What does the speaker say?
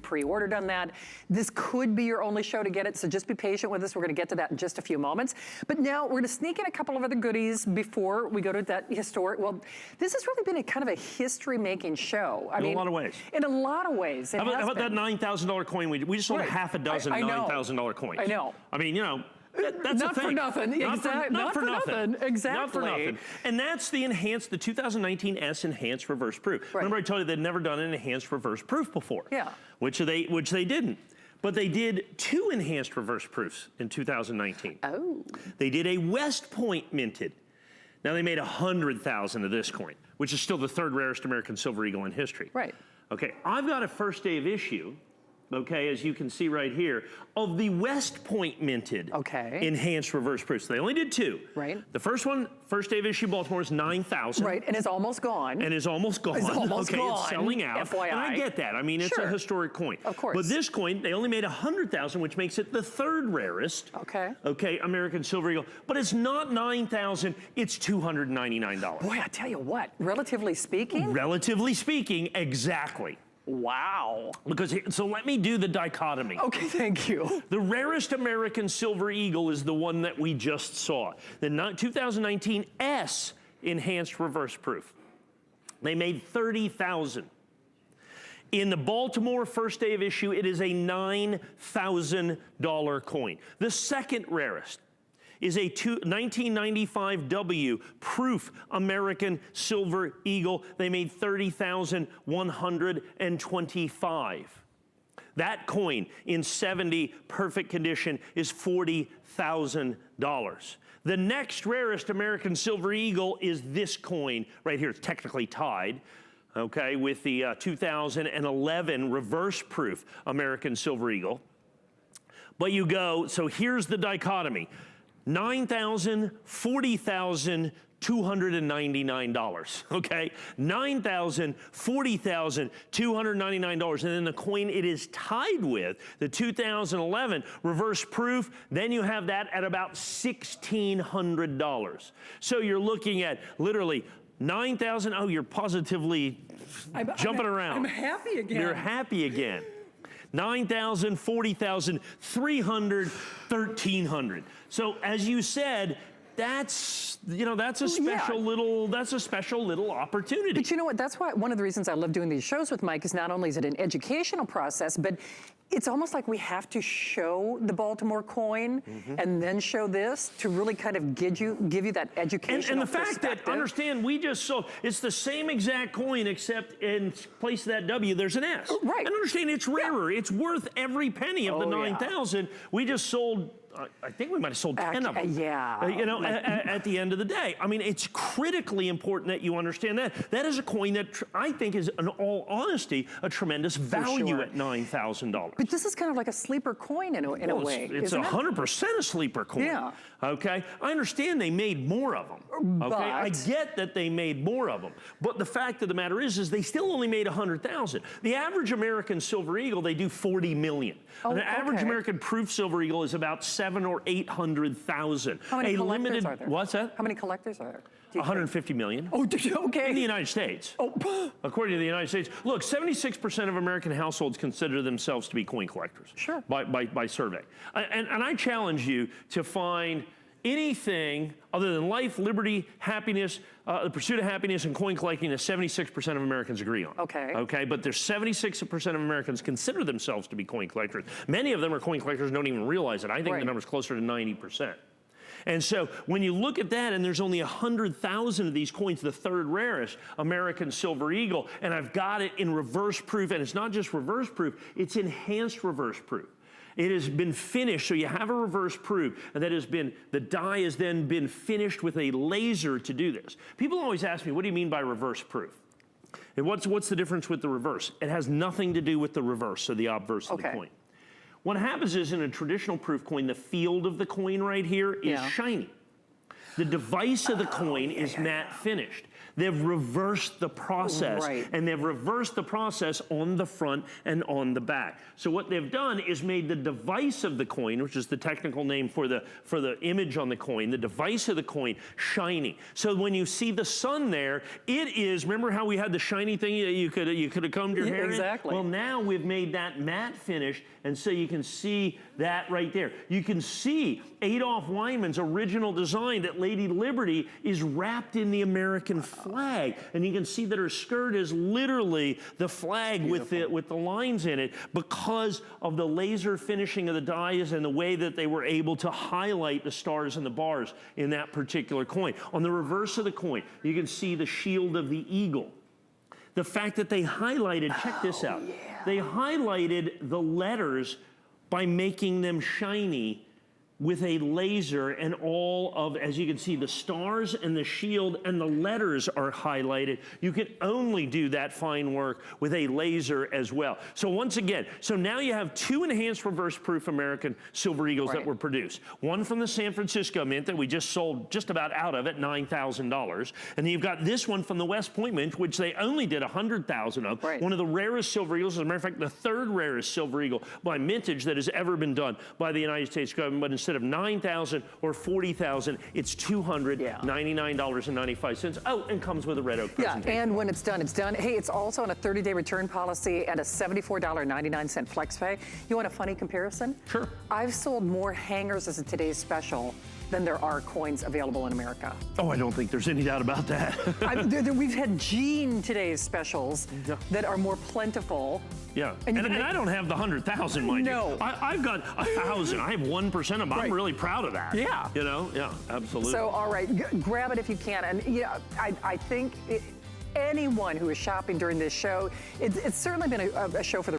pre-ordered on that. This could be your only show to get it, so just be patient with us. We're gonna get to that in just a few moments. But now we're gonna sneak in a couple of other goodies before we go to that historic, well, this has really been a kind of a history-making show. I mean, in a lot of ways. In a lot of ways. How about that $9,000 coin? We just sold half a dozen $9,000 coins. I know. I mean, you know, that's not for nothing. Not for nothing. Exactly. Not for nothing. And that's the 2019 S enhanced reverse proof. Right. Remember I told you they'd never done an enhanced reverse proof before. Yeah. Which they didn't. But they did 2 enhanced reverse proofs in 2019. Oh. They did a West Point minted. Now they made 100,000 of this coin, which is still the 3rd rarest American Silver Eagle in history. Right. Okay, I've got a first day of issue, okay, as you can see right here, of the West Point minted enhanced reverse proofs. They only did 2. Right. The first one, first day of issue, Baltimore, is 9,000. Right, and it's almost gone. It's almost gone. It's selling out. FYI. And I get that. I mean, it's a historic coin. Of course. But this coin, they only made 100,000, which makes it the 3rd rarest. Okay, American Silver Eagle. But it's not 9,000, it's $299. Boy, I tell you what, relatively speaking? Relatively speaking, exactly. Wow. So let me do the dichotomy. Okay, thank you. The rarest American Silver Eagle is the one that we just saw. The 2019 S enhanced reverse proof. They made 30,000. In the Baltimore first day of issue, it is a $9,000 coin. The 2nd rarest is a 1995 W proof American Silver Eagle. They made 30,125. That coin in 70 perfect condition is $40,000. The next rarest American Silver Eagle is this coin right here. It's technically tied, okay, with the 2011 reverse proof American Silver Eagle. But you go, so here's the dichotomy. $9,000, $40,000, $299, okay? $9,000, $40,000, $299, and then the coin it is tied with, the 2011 reverse proof, then you have that at about $1,600. So you're looking at literally 9,000, oh, you're positively jumping around. I'm happy again. You're happy again. 9,000, 40,000, 300, 1,300. So as you said, that's, you know, that's a special little opportunity. But you know what, that's why one of the reasons I love doing these shows with Mike is not only is it an educational process, but it's almost like we have to show the Baltimore coin and then show this to really kind of give you that educational and the fact that, understand, we just sold, it's the same exact coin except in place of that W, there's an S. Right. And understand, it's rarer. It's worth every penny of the 9,000. We just sold, I think we might have sold 10 of them. You know, at the end of the day. I mean, it's critically important that you understand that. That is a coin that I think is, in all honesty, a tremendous value at $9,000. But this is kind of like a sleeper coin in a way. It's 100% a sleeper coin. Yeah. Okay? I understand they made more of them. Okay? I get that they made more of them. But the fact of the matter is they still only made 100,000. The average American Silver Eagle, they do 40 million. An average American proof Silver Eagle is about 700,000 or 800,000. How many collectors are there? What's that? How many collectors are there? 150 million. Oh, okay. In the United States. Oh. According to the United States. Look, 76% of American households consider themselves to be coin collectors. Sure. By survey. And I challenge you to find anything other than life, liberty, happiness, the pursuit of happiness and coin collecting that 76% of Americans agree on. Okay. Okay, but there's 76% of Americans consider themselves to be coin collectors. Many of them are coin collectors and don't even realize it. I think the number's closer to 90%. And so when you look at that and there's only 100,000 of these coins, the 3rd rarest American Silver Eagle, and I've got it in reverse proof, and it's not just reverse proof, it's enhanced reverse proof. It has been finished, so you have a reverse proof, and that has been, the die has then been finished with a laser to do this. People always ask me, what do you mean by reverse proof? And what's the difference with the reverse? It has nothing to do with the reverse, so the obverse of the coin. What happens is in a traditional proof coin, the field of the coin right here is shiny. The device of the coin is matte finished. They've reversed the process, Right. and they've reversed the process on the front and on the back. So what they've done is made the device of the coin, which is the technical name for the image on the coin, the device of the coin, shiny. So when you see the sun there, it is, remember how we had the shiny thing that you could have combed your hair in? Exactly. Well, now we've made that matte finish, and so you can see that right there. You can see Adolph Wyman's original design that Lady Liberty is wrapped in the American flag, and you can see that her skirt is literally the flag with the lines in it because of the laser finishing of the dies and the way that they were able to highlight the stars and the bars in that particular coin. On the reverse of the coin, you can see the shield of the eagle. The fact that they highlighted, check this out, they highlighted the letters by making them shiny with a laser, and all of, as you can see, the stars and the shield and the letters are highlighted. You can only do that fine work with a laser as well. So once again, so now you have two enhanced reverse proof American Silver Eagles that were produced. One from the San Francisco Mint that we just sold just about out of at $9,000. And then you've got this one from the West Point Mint, which they only did 100,000 of. Right. One of the rarest Silver Eagles, as a matter of fact, the third rarest Silver Eagle by mintage that has ever been done by the United States government. But instead of $9,000 or $40,000, it's $299.95. Oh, and comes with a red oak presentation. Yeah, and when it's done, it's done. Hey, it's also on a 30-day return policy and a $74.99 flex pay. You want a funny comparison? Sure. I've sold more hangers as a today's special than there are coins available in America. Oh, I don't think there's any doubt about that. We've had Jean today's specials that are more plentiful. Yeah, and I don't have the 100,000, mind you. No. I've got 1,000. I have 1% of them. I'm really proud of that. Yeah. You know, yeah, absolutely. So, all right, grab it if you can. And yeah, I think anyone who is shopping during this show, it's certainly been a show for the